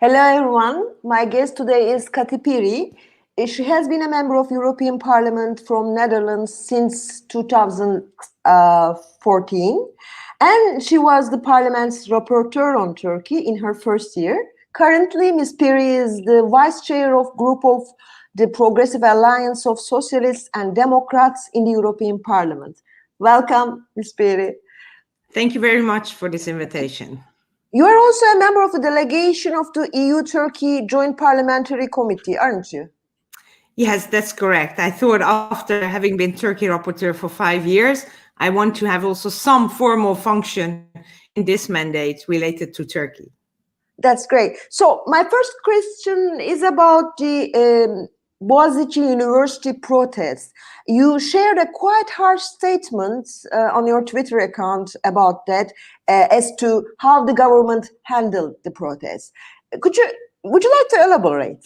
Hello everyone, my guest today is Kati Piri. She has been a member of European Parliament from Netherlands since 2014 and she was the Parliament's rapporteur on Turkey in her first year. Currently, Ms. Piri is the vice chair of group of the Progressive Alliance of Socialists and Democrats in the European Parliament. Welcome, Ms. Piri. Thank you very much for this invitation. You are also a member of the delegation of the EU-Turkey Joint Parliamentary Committee, aren't you? Yes, that's correct. I thought after having been Turkey rapporteur for 5 years, I want to have also some formal function in this mandate related to Turkey. That's great. So my first question is about the Bogazici University protests. You shared a quite harsh statement on your Twitter account about that as to how the government handled the protests. Would you like to elaborate?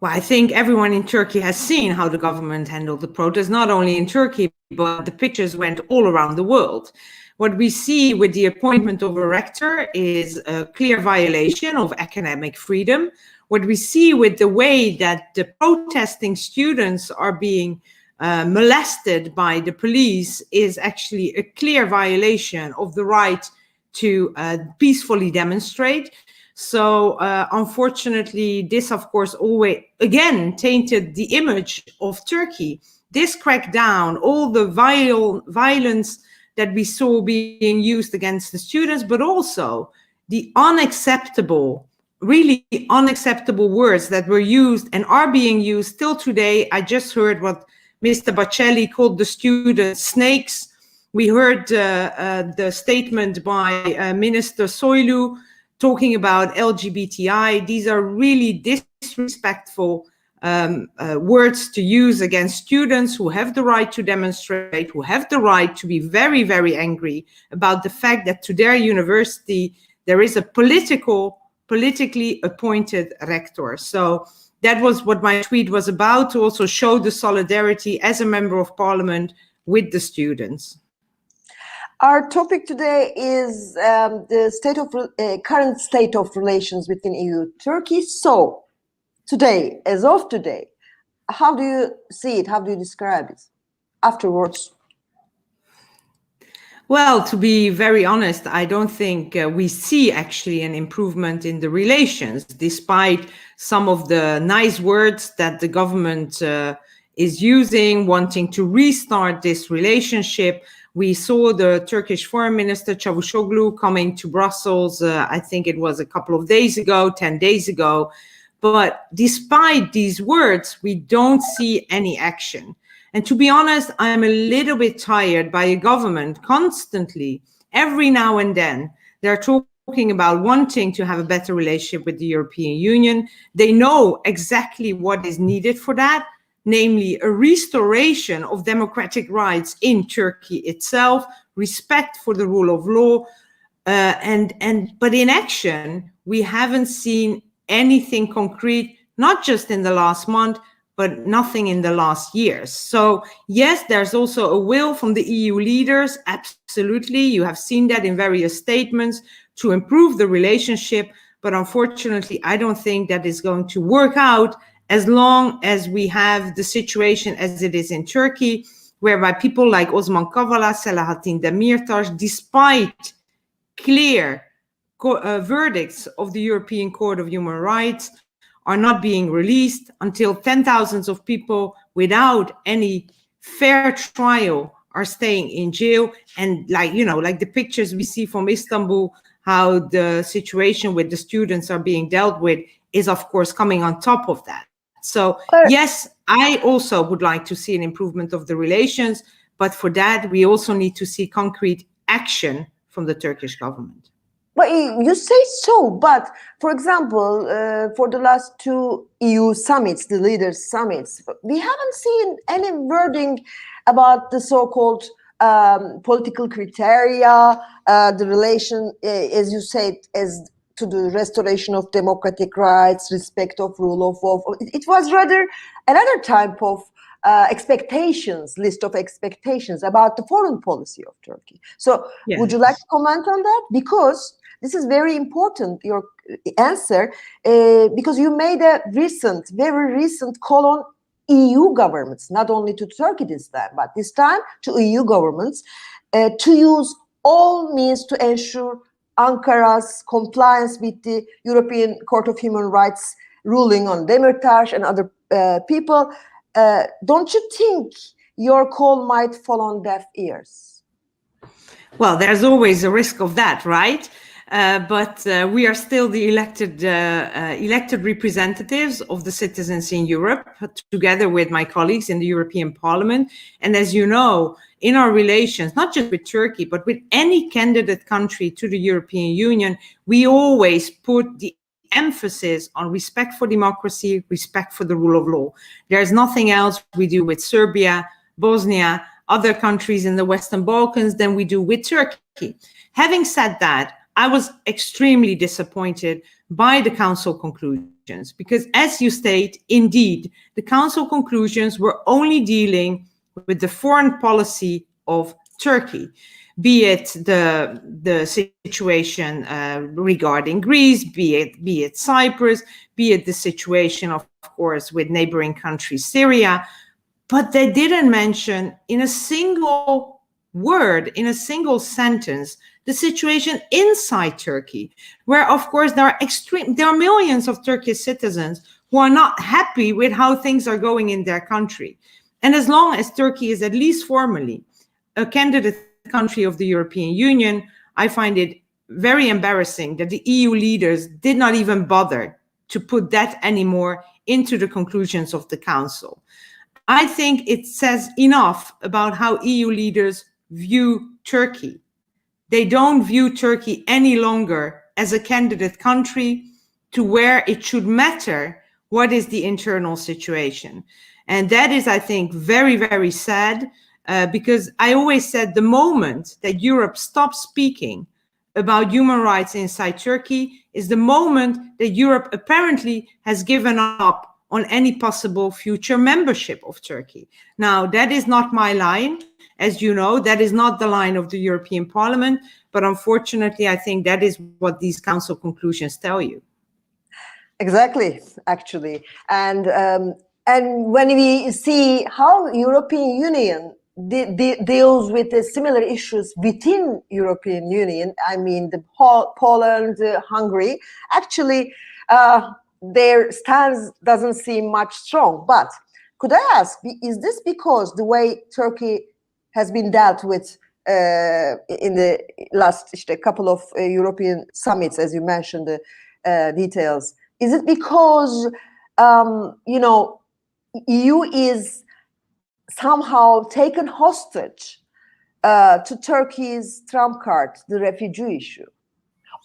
Well, I think everyone in Turkey has seen how the government handled the protests, not only in Turkey, but the pictures went all around the world. What we see with the appointment of a rector is a clear violation of academic freedom. What we see with the way that the protesting students are being molested by the police is actually a clear violation of the right to peacefully demonstrate. So unfortunately, this, of course, always again tainted the image of Turkey. This crackdown, all the violence that we saw being used against the students, but also the unacceptable, really unacceptable words that were used and are being used still today. I just heard what Mr. Bacelli called the students snakes. We heard the statement by Minister Soylu talking about LGBTI. These are really disrespectful words to use against students who have the right to demonstrate, who have the right to be very, very angry about the fact that to their university there is a politically appointed rector. So that was what my tweet was about, to also show the solidarity as a member of parliament with the students. Our topic today is the current state of relations between EU and Turkey. So today, as of today, how do you see it? How do you describe it afterwards? Well, to be very honest, I don't think we see actually an improvement in the relations, despite some of the nice words that the government is using, wanting to restart this relationship. We saw the Turkish Foreign Minister Çavuşoğlu coming to Brussels, I think it was a couple of days ago, 10 days ago. But despite these words, we don't see any action. And to be honest, I'm a little bit tired by a government constantly, every now and then, they're talking about wanting to have a better relationship with the European Union. They know exactly what is needed for that, namely a restoration of democratic rights in Turkey itself, respect for the rule of law, but in action, we haven't seen anything concrete, not just in the last month, but nothing in the last years. So yes, there's also a will from the EU leaders, absolutely. You have seen that in various statements to improve the relationship, but unfortunately, I don't think that is going to work out as long as we have the situation as it is in Turkey, whereby people like Osman Kavala, Selahattin Demirtas, despite clear verdicts of the European Court of Human Rights, are not being released until 10,000s of people without any fair trial are staying in jail. And like the pictures we see from Istanbul, how the situation with the students are being dealt with is, of course, coming on top of that. So yes, I also would like to see an improvement of the relations, but for that, we also need to see concrete action from the Turkish government. But you say so, but for example, for the last two EU summits, the leaders' summits, we haven't seen any wording about the so-called political criteria, the relation, as you said, as to the restoration of democratic rights, respect of rule of law. It was rather another type of list of expectations about the foreign policy of Turkey. So would you like to comment on that? Because this is very important, your answer, because you made a very recent call on EU governments, not only to Turkey this time, but this time to EU governments, to use all means to ensure Ankara's compliance with the European Court of Human Rights ruling on Demirtas and other people. Don't you think your call might fall on deaf ears? Well, there's always a risk of that, right? But we are still the elected representatives of the citizens in Europe, together with my colleagues in the European Parliament. And as you know, in our relations, not just with Turkey, but with any candidate country to the European Union, we always put the emphasis on respect for democracy, respect for the rule of law. There's nothing else we do with Serbia, Bosnia, other countries in the Western Balkans than we do with Turkey. Having said that, I was extremely disappointed by the Council conclusions because, as you state, indeed, the Council conclusions were only dealing with the foreign policy of Turkey, be it the situation regarding Greece, be it Cyprus, be it the situation, of course, with neighboring country Syria. But they didn't mention in a single word, in a single sentence, the situation inside Turkey, where, of course, there are millions of Turkish citizens who are not happy with how things are going in their country. And as long as Turkey is at least formally a candidate country of the European Union, I find it very embarrassing that the EU leaders did not even bother to put that anymore into the conclusions of the Council. I think it says enough about how EU leaders view Turkey. They don't view Turkey any longer as a candidate country to where it should matter what is the internal situation. And that is, I think, very, very sad, because I always said the moment that Europe stops speaking about human rights inside Turkey is the moment that Europe apparently has given up on any possible future membership of Turkey. Now, that is not my line. As you know, that is not the line of the European Parliament, but unfortunately, I think that is what these Council conclusions tell you. Exactly, actually. And when we see how European Union deals with the similar issues within European Union, I mean, the Poland, Hungary, actually, their stance doesn't seem much strong. But could I ask, is this because the way Turkey has been dealt with in the last couple of European summits, as you mentioned the details? Is it because, EU is somehow taken hostage to Turkey's trump card, the refugee issue?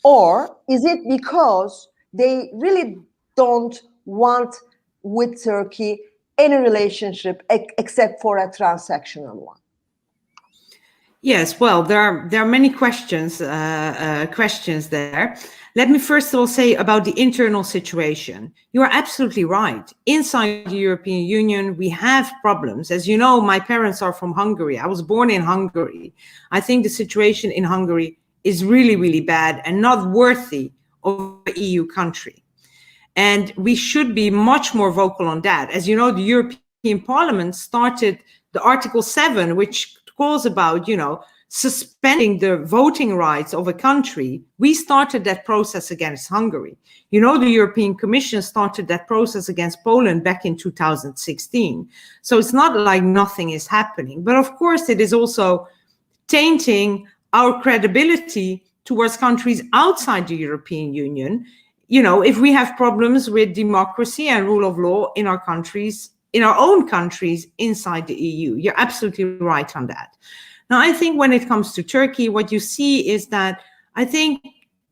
Or is it because they really don't want with Turkey any relationship except for a transactional one? Yes, well, there are many questions there. Let me first of all say about the internal situation. You are absolutely right. Inside the European Union, we have problems. As you know, my parents are from Hungary. I was born in Hungary. I think the situation in Hungary is really, really bad and not worthy of an EU country. And we should be much more vocal on that. As you know, the European Parliament started the Article 7, which calls about, suspending the voting rights of a country. We started that process against Hungary. You know, the European Commission started that process against Poland back in 2016. So it's not like nothing is happening. But of course, it is also tainting our credibility towards countries outside the European Union. If we have problems with democracy and rule of law in our countries, in our own countries inside the EU. You're absolutely right on that. Now, I think when it comes to Turkey, what you see is that I think,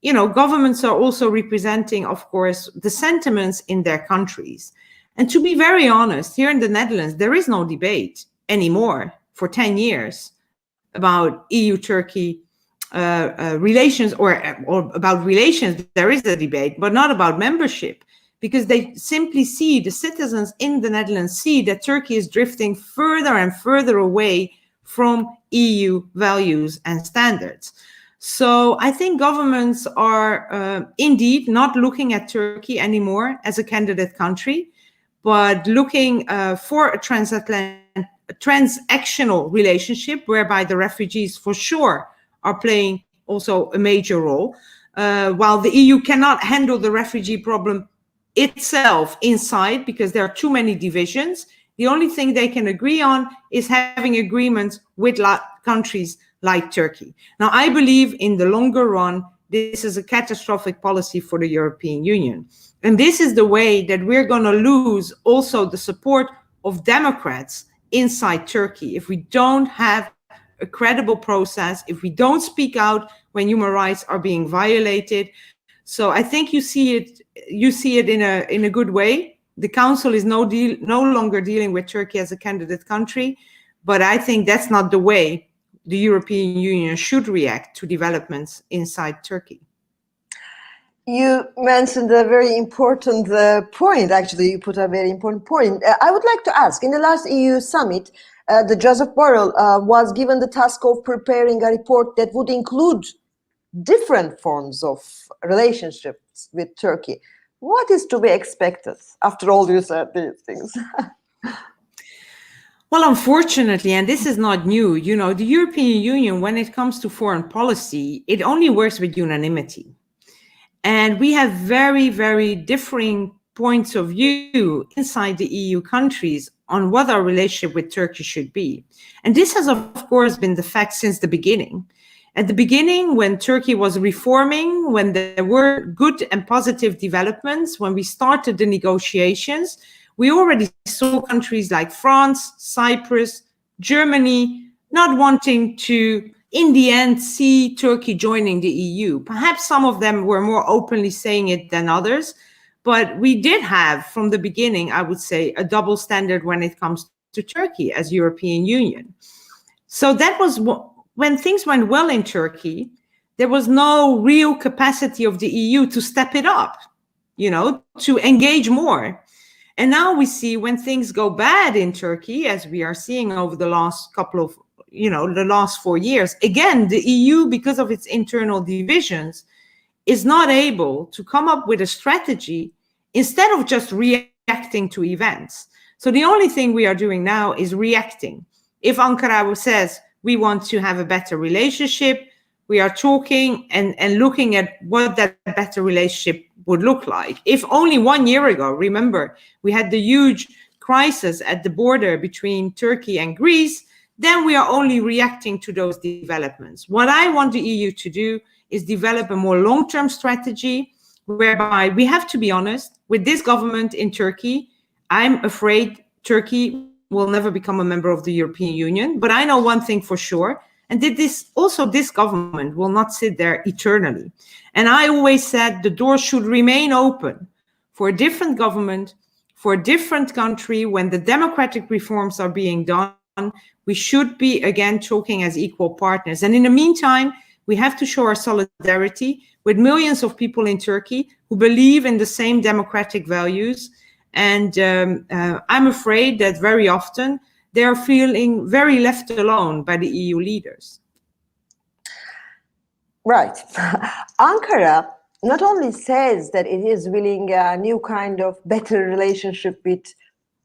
governments are also representing, of course, the sentiments in their countries. And to be very honest, here in the Netherlands, there is no debate anymore for 10 years about EU-Turkey relations or about relations. There is a debate, but not about membership, because they simply see, the citizens in the Netherlands see that Turkey is drifting further and further away from EU values and standards. So I think governments are indeed not looking at Turkey anymore as a candidate country, but looking for a transactional relationship whereby the refugees for sure are playing also a major role. While the EU cannot handle the refugee problem itself inside because there are too many divisions, the only thing they can agree on is having agreements with countries like Turkey. Now, I believe in the longer run, this is a catastrophic policy for the European Union. And this is the way that we're going to lose also the support of Democrats inside Turkey if we don't have a credible process, if we don't speak out when human rights are being violated. So I think you see it in a good way. The Council is no longer dealing with Turkey as a candidate country, but I think that's not the way the European Union should react to developments inside Turkey. You mentioned a very important point. Actually, you put a very important point. I would like to ask, in the last EU summit, the Joseph Borrell was given the task of preparing a report that would include different forms of relationships with Turkey. What is to be expected after all you said these things? Well, unfortunately, and this is not new, the European Union, when it comes to foreign policy, it only works with unanimity. And we have very, very differing points of view inside the EU countries on what our relationship with Turkey should be. And this has, of course, been the fact since the beginning. At the beginning, when Turkey was reforming, when there were good and positive developments, when we started the negotiations, we already saw countries like France, Cyprus, Germany not wanting to, in the end, see Turkey joining the EU. Perhaps some of them were more openly saying it than others, but we did have, from the beginning, I would say, a double standard when it comes to Turkey as European Union. So that was when things went well in Turkey, there was no real capacity of the EU to step it up, to engage more. And now we see when things go bad in Turkey, as we are seeing over the last couple of, the last 4 years, again, the EU, because of its internal divisions, is not able to come up with a strategy instead of just reacting to events. So the only thing we are doing now is reacting. If Ankara says we want to have a better relationship, we are talking and looking at what that better relationship would look like. If only 1 year ago, remember, we had the huge crisis at the border between Turkey and Greece, then we are only reacting to those developments. What I want the EU to do is develop a more long-term strategy whereby we have to be honest, with this government in Turkey, I'm afraid Turkey will never become a member of the European Union. But I know one thing for sure, and this government will not sit there eternally. And I always said the door should remain open for a different government, for a different country. When the democratic reforms are being done, we should be again talking as equal partners. And in the meantime, we have to show our solidarity with millions of people in Turkey who believe in the same democratic values. And I'm afraid that very often they are feeling very left alone by the EU leaders. Right. Ankara not only says that it is willing a new kind of better relationship with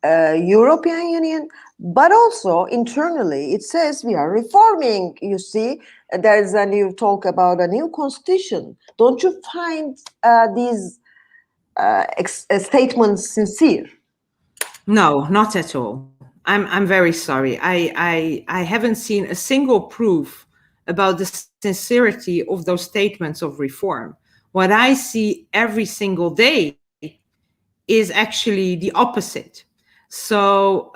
European Union, but also internally it says we are reforming. You see, there is a new talk about a new constitution. Don't you find these statements sincere? No, not at all. I'm very sorry. I haven't seen a single proof about the sincerity of those statements of reform. What I see every single day is actually the opposite. So,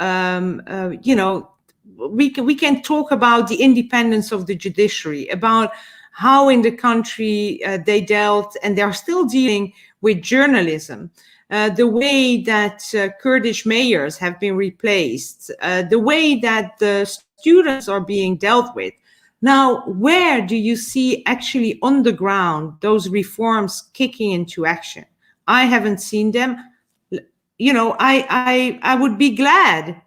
we can talk about the independence of the judiciary, about how in the country they dealt, and they're still dealing with journalism, the way that Kurdish mayors have been replaced, the way that the students are being dealt with. Now, where do you see actually on the ground those reforms kicking into action? I haven't seen them. I would be glad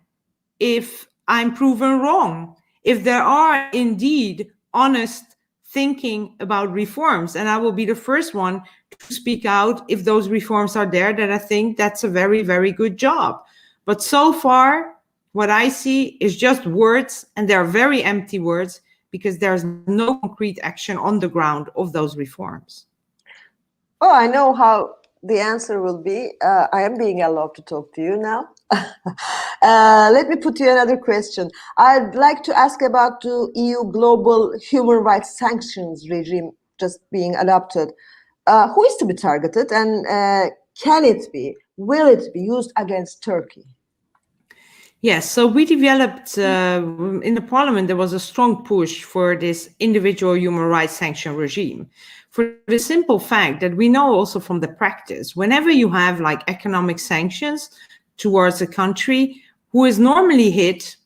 if I'm proven wrong. If there are indeed honest, thinking about reforms. And I will be the first one to speak out if those reforms are there, that I think that's a very, very good job. But so far, what I see is just words, and they're very empty words, because there's no concrete action on the ground of those reforms. Oh, I know how the answer will be. I am being allowed to talk to you now. Let me put you another question. I'd like to ask about the EU global human rights sanctions regime just being adopted. Who is to be targeted, and will it be used against Turkey? Yes, so we developed, in the parliament, there was a strong push for this individual human rights sanction regime, for the simple fact that we know also from the practice, whenever you have like economic sanctions towards a country, who is normally hit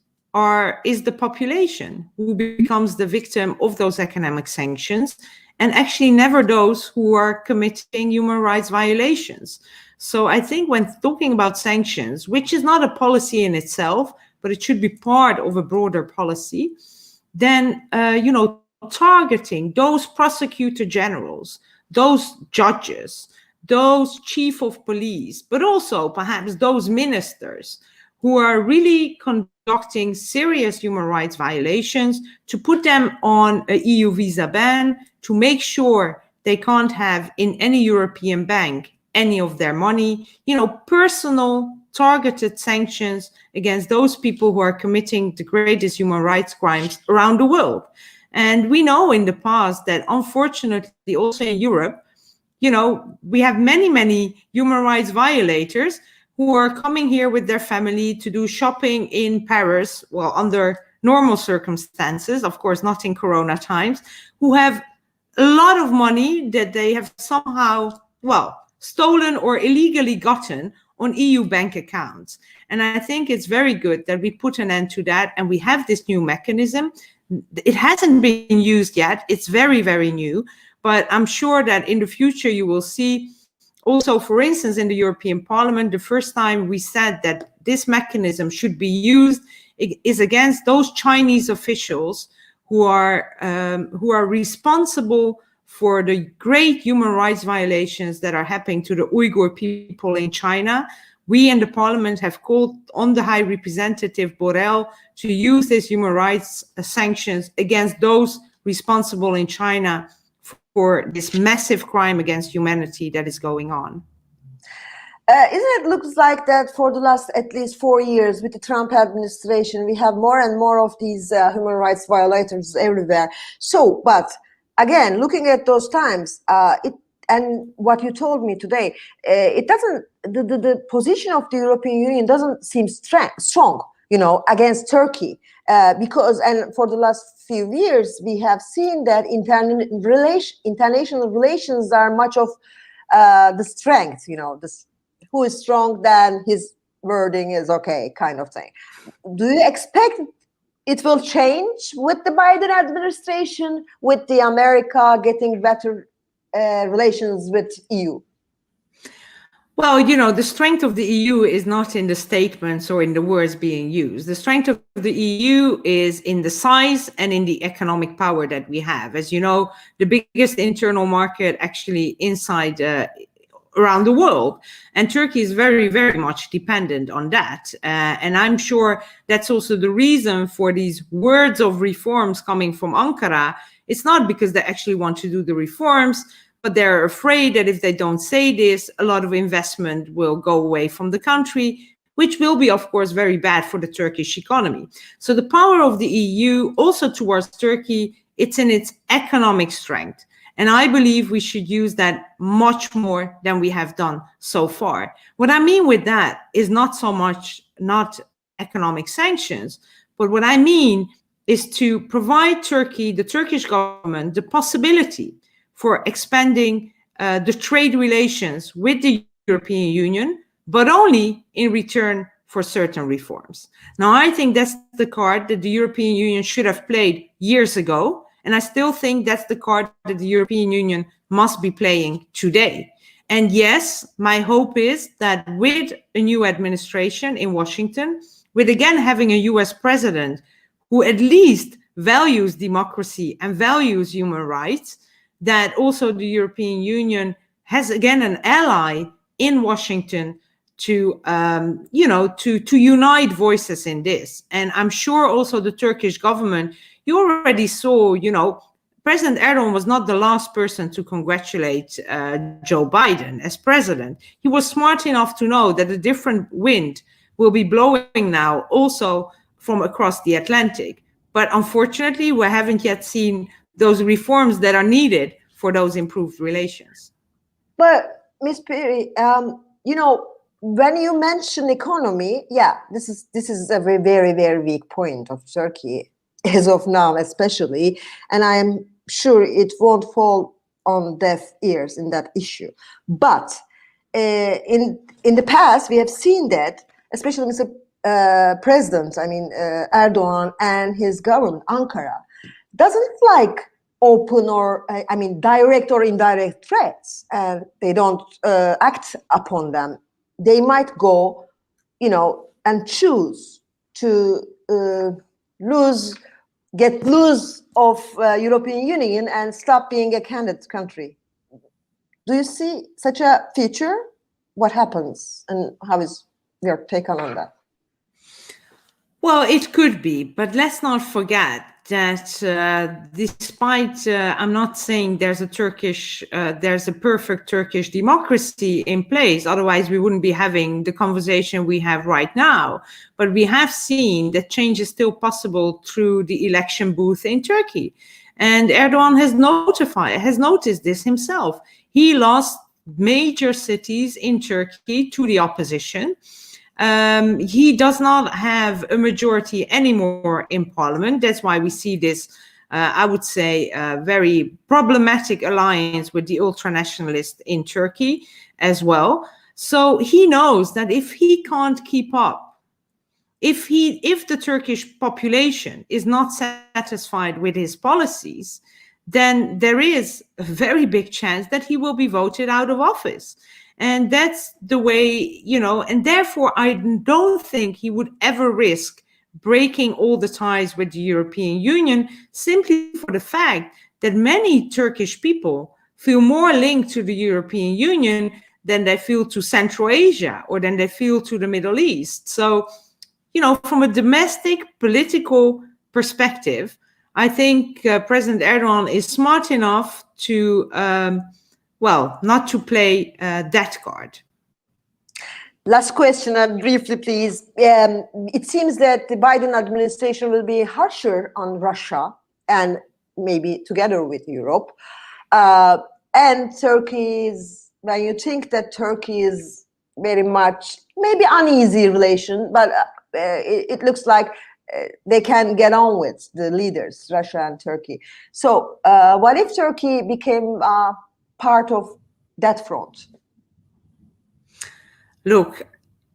is the population, who becomes the victim of those economic sanctions, and actually never those who are committing human rights violations. So I think when talking about sanctions, which is not a policy in itself, but it should be part of a broader policy, then, targeting those prosecutor generals, those judges, those chief of police, but also perhaps those ministers who are really conducting serious human rights violations, to put them on an EU visa ban, to make sure they can't have in any European bank any of their money, personal targeted sanctions against those people who are committing the greatest human rights crimes around the world. And we know in the past that unfortunately also in Europe, we have many, many human rights violators who are coming here with their family to do shopping in Paris, well, under normal circumstances, of course, not in Corona times, who have a lot of money that they have somehow, stolen or illegally gotten on EU bank accounts. And I think it's very good that we put an end to that, and we have this new mechanism. It hasn't been used yet. It's very, very new, but I'm sure that in the future you will see also, for instance, in the European Parliament, the first time we said that this mechanism should be used is against those Chinese officials who are responsible for the great human rights violations that are happening to the Uyghur people in China. We in the parliament have called on the High Representative Borrell to use these human rights sanctions against those responsible in China for this massive crime against humanity that is going on. Isn't it looks like that for the last at least 4 years with the Trump administration, we have more and more of these human rights violators everywhere. So, but again, looking at those times, and what you told me today, it doesn't, the position of the European Union doesn't seem strong, against Turkey, because, and for the last few years, we have seen that international relations are much of the strength, who is strong, then his wording is okay, kind of thing. Do you expect it will change with the Biden administration, with the America getting better relations with EU? Well, the strength of the EU is not in the statements or in the words being used. The strength of the EU is in the size and in the economic power that we have. As you know, the biggest internal market actually inside around the world. And Turkey is very, very much dependent on that. And I'm sure that's also the reason for these words of reforms coming from Ankara. It's not because they actually want to do the reforms, but they're afraid that if they don't say this, a lot of investment will go away from the country, which will be, of course, very bad for the Turkish economy. So the power of the EU also towards Turkey, it's in its economic strength. And I believe we should use that much more than we have done so far. What I mean with that is not so much not economic sanctions, but what I mean is to provide Turkey, the Turkish government, the possibility for expanding the trade relations with the European Union, but only in return for certain reforms. Now, I think that's the card that the European Union should have played years ago. And I still think that's the card that the European Union must be playing today. And yes, my hope is that with a new administration in Washington, with again having a US president who at least values democracy and values human rights, that also the European Union has again an ally in Washington to to unite voices in this. And I'm sure also the Turkish government, you already saw, President Erdogan was not the last person to congratulate Joe Biden as president. He was smart enough to know that a different wind will be blowing now also from across the Atlantic. But unfortunately, we haven't yet seen those reforms that are needed for those improved relations. But Ms. Piri, when you mention economy, this is a very, very, very weak point of Turkey as of now, especially, and I am sure it won't fall on deaf ears in that issue. But in the past, we have seen that, especially Mr. President, Erdogan and his government, Ankara, doesn't like open or direct or indirect threats, and they don't act upon them. They might go, and choose to get loose of European Union and stop being a candidate country. Do you see such a future? What happens, and how is your take on that? Well, it could be, but let's not forget that despite, I'm not saying there's a perfect Turkish democracy in place, otherwise we wouldn't be having the conversation we have right now. But we have seen that change is still possible through the election booth in Turkey. And Erdogan has noticed this himself. He lost major cities in Turkey to the opposition. He does not have a majority anymore in parliament. That's why we see this, I would say, very problematic alliance with the ultranationalists in Turkey as well. So he knows that if he can't keep up, if the Turkish population is not satisfied with his policies, then there is a very big chance that he will be voted out of office. And that's the way, and therefore I don't think he would ever risk breaking all the ties with the European Union, simply for the fact that many Turkish people feel more linked to the European Union than they feel to Central Asia or than they feel to the Middle East. So, from a domestic political perspective, I think President Erdogan is smart enough to not to play that card. Last question, briefly, please. It seems that the Biden administration will be harsher on Russia and maybe together with Europe. And when you think that Turkey is very much, maybe uneasy relation, but it looks like they can get on with the leaders, Russia and Turkey. So what if Turkey became part of that front? Look,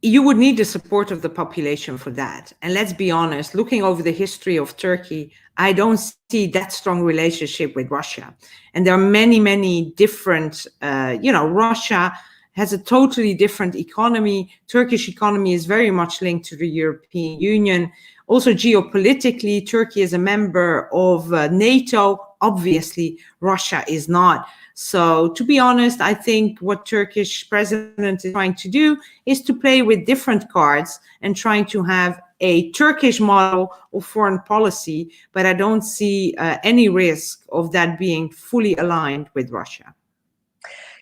you would need the support of the population for that. And let's be honest, looking over the history of Turkey, I don't see that strong relationship with Russia. And there are many, many different, Russia has a totally different economy. Turkish economy is very much linked to the European Union. Also geopolitically, Turkey is a member of NATO. Obviously, Russia is not. So to be honest, I think what Turkish president is trying to do is to play with different cards and trying to have a Turkish model of foreign policy, but I don't see any risk of that being fully aligned with Russia.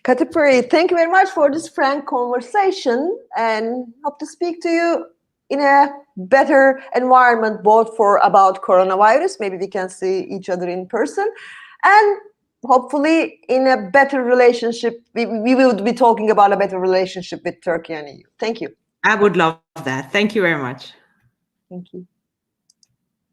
Kati Piri, thank you very much for this frank conversation, and hope to speak to you in a better environment, both about coronavirus. Maybe we can see each other in person, and hopefully in a better relationship. We will be talking about a better relationship with Turkey and EU. Thank you. I would love that. Thank you very much. Thank you.